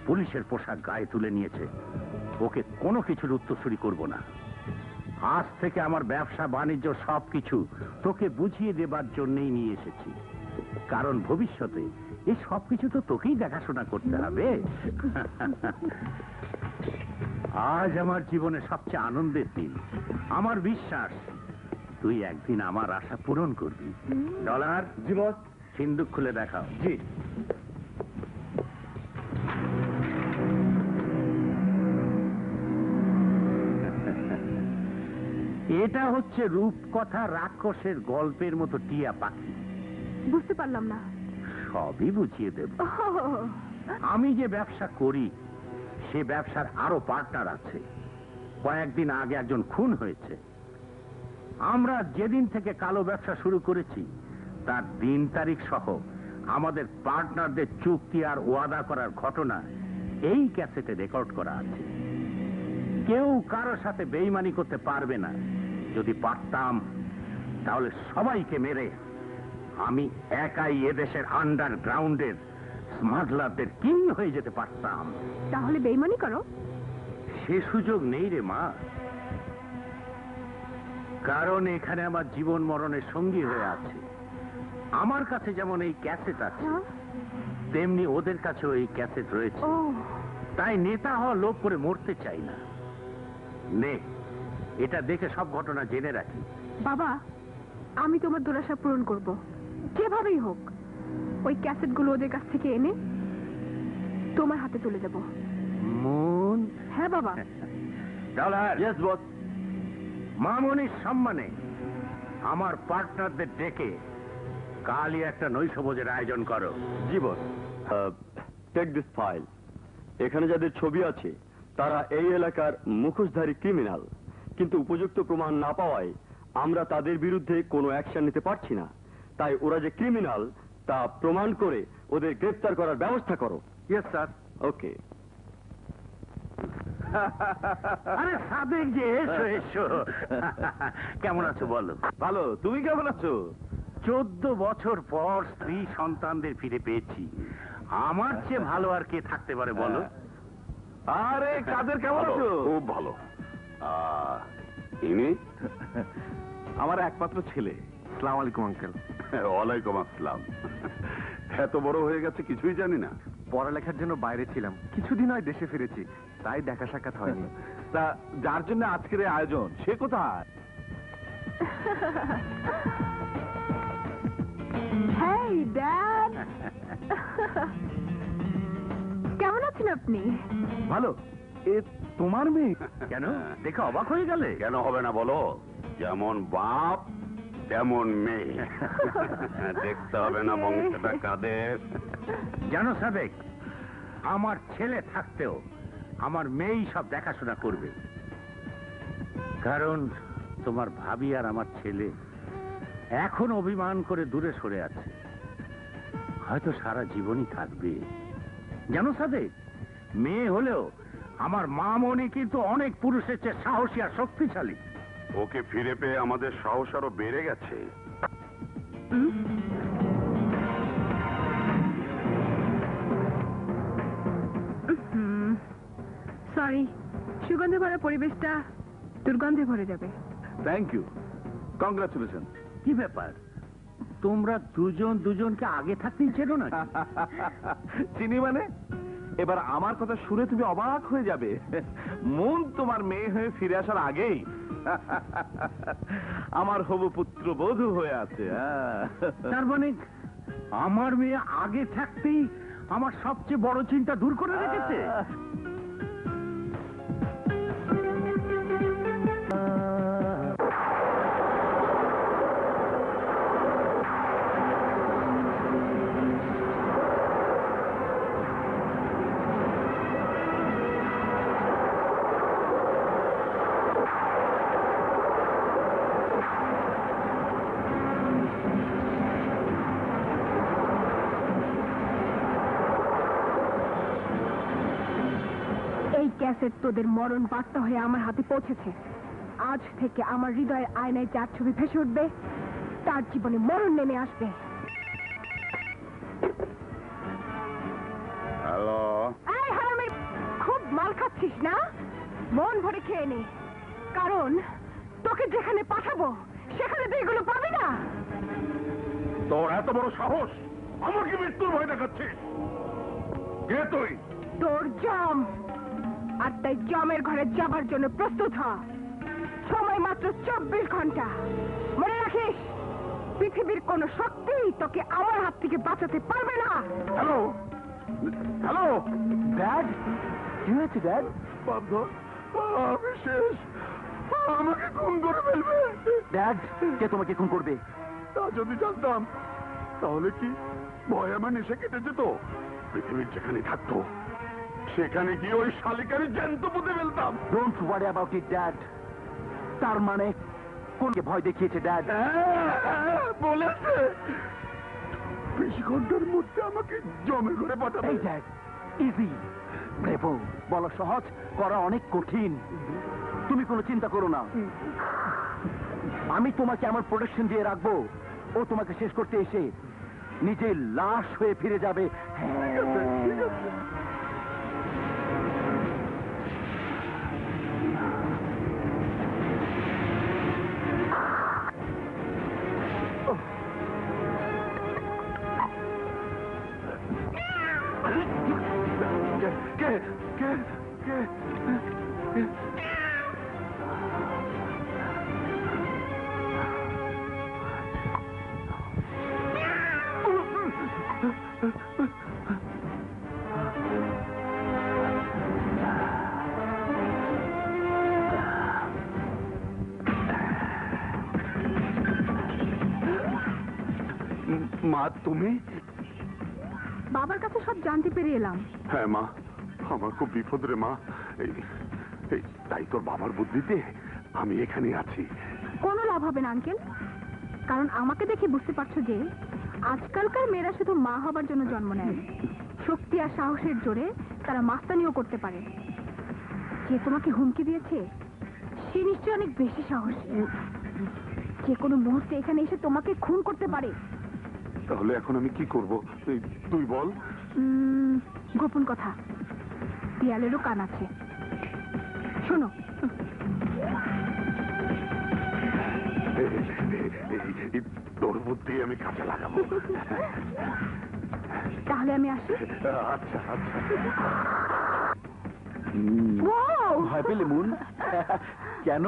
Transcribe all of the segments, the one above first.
পুলিশের পোশাক গায়ে তুলে নিয়েছে। ওকে কোনো কিছুর উত্তরসূরি করব না। আজ থেকে আমার ব্যবসা বাণিজ্য সবকিছু তোকে বুঝিয়ে দেবার জন্যই নিয়ে এসেছি, কারণ ভবিষ্যতে এই সবকিছু তো তোকেই দেখাশোনা করতে হবে। আজ আমার জীবনে সবচেয়ে আনন্দের দিন। আমার বিশ্বাস তুই একদিন আমার আশা পূরণ করবি। ডলার জীবন সিন্দুক খুলে দেখাও। জি। এটা হচ্ছে রূপকথা রাক্ষসের গল্পের মতো টিয়া পাখি। বুঝতে পারলাম না। সবই বুঝিয়ে দেব। আমি যে ব্যবসা করি সে ব্যবসার আরো পার্টনার আছে। কয়েকদিন আগে একজন খুন হয়েছে। আমরা যেদিন থেকে কালো ব্যবসা শুরু করেছি তার দিন তারিখ সহ আমাদের পার্টনারদের চুক্তি আর ওয়াদা করার ঘটনা এই ক্যাসেটে রেকর্ড করা আছে। কেউ কারোর সাথে বেইমানি করতে পারবে না। যদি পারতাম তাহলে সবাইকে মেরে আমি একাই এদেশের আন্ডারগ্রাউন্ডের স্মাগলারদের কিং হয়ে যেতে পারতাম। তাহলে বেইমানি করো? সে সুযোগ নেই রে মা, কারণ এখানে আমার জীবন মরণের সঙ্গী হয়ে আছে। আমার কাছে যেমন এই ক্যাসেট আছে তেমনি ওদের কাছেও এই ক্যাসেট রয়েছে। তাই নেতা হওয়া লোভ করে মরতে চাই না। নে, এটা দেখে সব ঘটনা জেনে রাখি। বাবা, আমি তোমার দুরাশা পূরণ করব, যেভাবেই হোক। ওই ক্যাসেটগুলো ওদের কাছ থেকে এনে তোমার হাতে তুলে দেব। মন? হ্যাঁ বাবা। ডলার। Yes boss. মামনির সম্মানে আমার পার্টনারদের ডেকে কালই একটা নৈশভোজের আয়োজন করো। জি বস। Take this file. এখানে যাদের ছবি আছে তারা এই এলাকার মুখোশধারী ক্রিমিনাল, কিন্তু উপযুক্ত প্রমাণ না পাওয়ায় আমরা তাদের বিরুদ্ধে কোনো অ্যাকশন নিতে পারছি না। তাই ওরা যে ক্রিমিনাল তা প্রমাণ করে ওদের গ্রেফতার করার ব্যবস্থা করো। Yes sir. ওকে। আরে সাদেক যে, এসো এসো। কেমন আছো বলো? ভালো, তুমি কেমন আছো? 14 বছর পর স্ত্রী সন্তানদের ফিরে পেয়েছি। আমার চেয়ে ভালো আর কে থাকতে পারে বলো? আরে কাদের কেমন আছো? খুব ভালো। ইনি আমার একমাত্র ছেলে। আসসালামু আলাইকুম আঙ্কেল। ওয়ালাইকুম আসসালাম। এত বড় হয়ে গেছে কিছুই জানি না। পড়ালেখার জন্য বাইরে ছিলাম, কিছুদিন হয় দেশে ফিরেছি, তাই দেখা সাক্ষাৎ হয়নি। তা যার জন্য আজকের এই আয়োজন সে কোথায়? হেই ড্যাড, কেমন আছেন আপনি? ভালো। এ তোমার মেয়ে? কেন দেখে অবাক হয়ে গেলে? কেন হবে না বলো? যেমন বাপ তেমন মেয়ে। দেখতে হবে না বংশটা কাদের। জানো সাদেক, আমার ছেলে থাকতেও আমার মেয়েই সব দেখাশোনা করবে, কারণ তোমার ভাবি আর আমার ছেলে এখন অভিমান করে দূরে সরে আছে। হয়তো সারা জীবনই থাকবে। জানো সাদেক, মেয়ে হলেও আমার মামনি কিন্তু অনেক পুরুষের চেয়ে সাহসী আর শক্তিশালী। ওকে ফিরে পেয়ে আমাদের সাহস আরো বেড়ে গেছে। সরি, সুগন্ধে ভরা পরিবেশটা দুর্গন্ধে ভরে যাবে। Thank you, congratulation. কি ব্যাপার, তোমরা দুজন দুজনকে আগে থাকতেই চেনো না? চিনি মানে? এবার আমার কথা শুনে তুমি অবাক হয়ে যাবে। মন তোমার মেয়ে হয়ে ফিরে আসার আগেই আমার হবু পুত্র বধূ হয়ে আছে। তার মানে আমার মেয়ে আগে থাকতেই আমার সবচেয়ে বড় চিন্তা দূর করে রেখেছে। ক্যাসেট তোদের মরণ বার্তা হয়ে আমার হাতে পৌঁছেছে। আজ থেকে আমার হৃদয়ের আয়নায় যার ছবি ভেসে উঠবে তার জীবনে মরণ নেমে আসবে। হ্যালো। এই হারামি মন ভরে খেয়ে নে, কারণ তোকে যেখানে পাঠাবো সেখানে তুই এগুলো পাবি না। তোর এত বড় সাহস, আমাকে মৃত্যুর ভয় দেখাচ্ছিস? কে তুই? তোর জম, আর তাই জমের ঘরে যাবার জন্য প্রস্তুত হ। সময় মাত্র 24 ঘন্টা। মনে রাখিস, পৃথিবীর কোন শক্তি তোকে আমার হাত থেকে বাঁচাতে পারবে না। হ্যালো, হ্যালো ড্যাড, কি হয়েছে ড্যাড? বাবু, আমি শেষ। আমাকে খুন করে ফেলবে। ড্যাড, কে তোমাকে খুন করবে? তা যদি জানতাম, তাহলে কি ভয় আমার নেশা কেটে যেত? পৃথিবীর যেখানে থাকতো সেখানে গিয়ে ওই শালিকারি জ্যান্ত পুঁতে ফেলতাম। Don't worry about it dad. তার মানে কোনকে ভয় দেখিয়েছে ড্যাড? বলেছে 20 ঘন্টার মধ্যে আমাকে জমের ঘরে পাঠাবে। এই ড্যাড, ইজি ব্রেভো। বলা সহজ, করা অনেক কঠিন। তুমি কোনো চিন্তা করো না, আমি তোমাকে আমার প্রোটেকশন দিয়ে রাখবো। ও তোমাকে শেষ করতে এসে নিজে লাশ হয়ে ফিরে যাবে। কে কে কে কে? মা, তুমি? বাবার কাছে সব জানতে পেরে এলাম। হ্যাঁ মা, আমার খুব বিপদ রে মা। তাই তোর বাবার বুদ্ধিতে আমি এখানে আছি। কোনো লাভ হবে না আঙ্কেল, কারণ আমাকে দেখে বুঝতে পারছো যে আজকালকার মেয়েরা শুধু মা হবার জন্য জন্ম নেয়। শক্তি আর সাহসের জোরে তারা মাস্তানিও করতে পারে। যে তোমাকে হুমকি দিয়েছে সে নিশ্চয়ই অনেক বেশি সাহসী। যে কোনো মুহূর্তে এখানে এসে তোমাকে খুন করতে পারে। তাহলে এখন আমি কি করব তুই বল। গোপন কথা, দেয়ালেরও কান আছে, শোনো। তোর বুদ্ধি আমি কাজে লাগাবো। তাহলে আমি আসি। আচ্ছা আচ্ছা। ভয় পেলে মুন? কেন?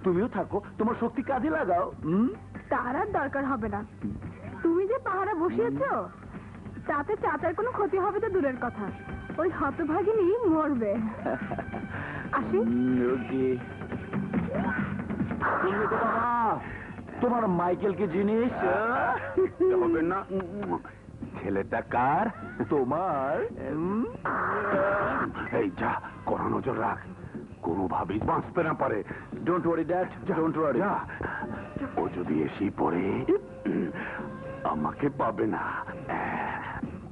তুমিও থাকো, তোমার শক্তি কাজে লাগাও। তার আর দরকার হবে না। তুমি যে পাহারা বসিয়েছো তাতে চাচার কোনো ক্ষতি হবে তো দূরের কথা, ওই হতভাগিনী মরবে। আসি। ওকে। তোমার মাইকেলকে জিনিস হবে না। ছেলেটা কার? তোমার। এই যা, কড়া নজর রাখ, কোনোভাবেই বাঁচতে না পারে। Don't worry dad, don't worry. ও যদি এসে পড়ে আমাকে পাবে না।